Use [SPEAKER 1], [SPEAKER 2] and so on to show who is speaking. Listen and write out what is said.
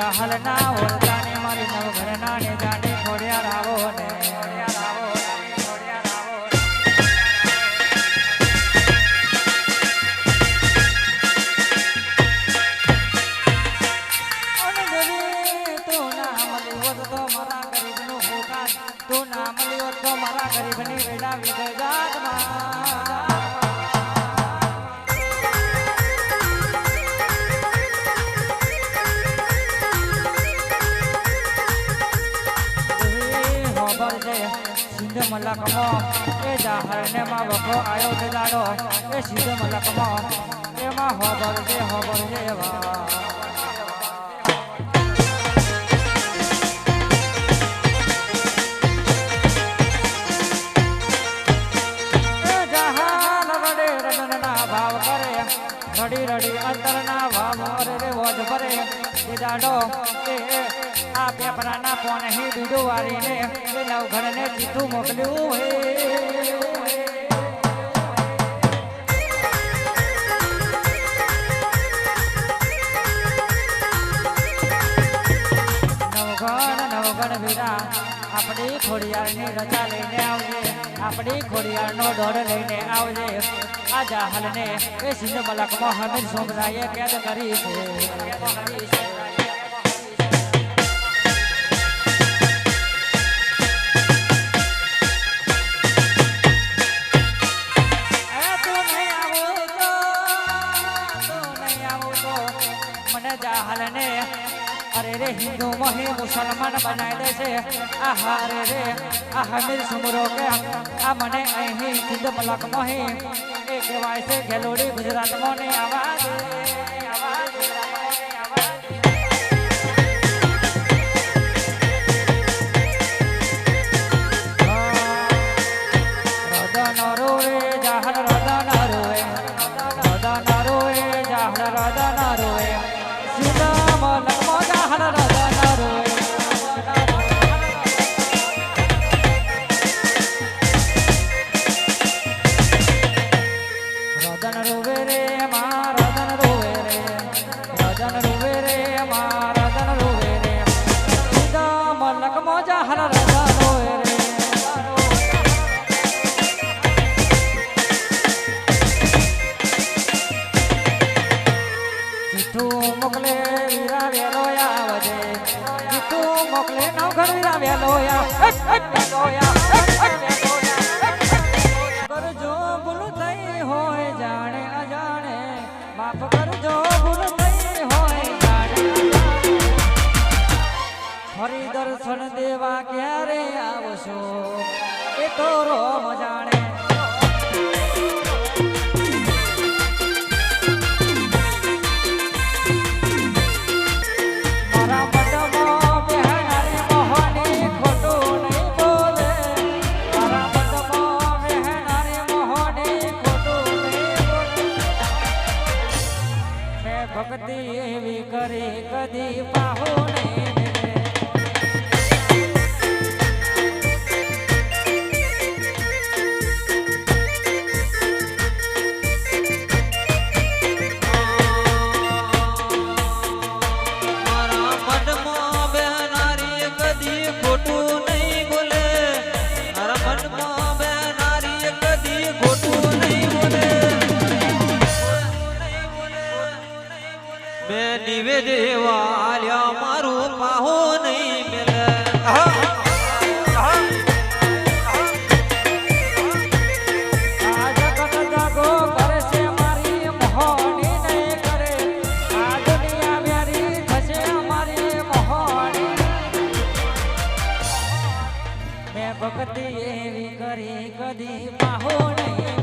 [SPEAKER 1] હાલના ઓરતાને મારી નવઘરના ને જાને ખોડિયા રાવો ને તું ના મળ્યો તો મારા ગરીબની વેડા વિગજાતમાં સિંધ મલકમો એ જાહરને માં વખો આયો તે દાડો એ સિંધ મલકમો એમાં હોબર જે વા રડી રડી અંતરના ભાવ રે વોજ ભરે એ દાડો એ આ પેપરાના કોને હી બીડો વાળીને એ નવઘરને ચીઠું મોકલ્યું હે નવઘણ વીરા આપણી ખોડિયારની રજા લઈને આવજે આપણી ખોડિયારનો દોડ લઈને આવજે આ જાહલને એ સિંધ મલકમાં હમીર સોમરાયે કેદ કરી છે મને જાહલને અરે રે હિન્દુ મહી મુસલમાન બનાવી દે છે આ હારે રે આ હમીર સુમરો કે આ મને અહીં સિંધ મલક મહી એ કહેવાય છે ખેલોડી ગુજરાતમાં ને આવાજ રદન રોએ જાહલ રદન રોએ જાહલ રદન રોએ સિંધ મલકમાં જાહલ રદન રોએ રદન રોવે રે મા રદન રોવે રે મા રદન રોવે રે સિંધ મલકમાં જાહલ રદન રોવે રે ચીઠું મોકલે વીરા વેલો આવજે ચીઠું મોકલે નવઘર વીરા વેલો કરજો ભૂલ થઈ હોય જાણે અજાણે માફ કરજો ભૂલ થઈ હોય જાણે ફરી દર્શન દેવા ક્યારે આવશો એ તો રોમ જાણે ભક્તિ એવી કરે કદી પાહો નહીં
[SPEAKER 2] મારા મનમાં બેનારી કદી ખોટું નહીં બોલે મારા મનમાં બેનારી કદી ખોટું નહીં બોલે બે નિવેદે વાલ્યા મારું પાહો નહીં મેલે
[SPEAKER 1] આ જગત જાગો કરે છે મારી મોહણી નહીં કરે આ દુનિયા વ્યારી થશે મારી મોહણી મેં ભક્તિ એવી કરી કદી પાહો નહીં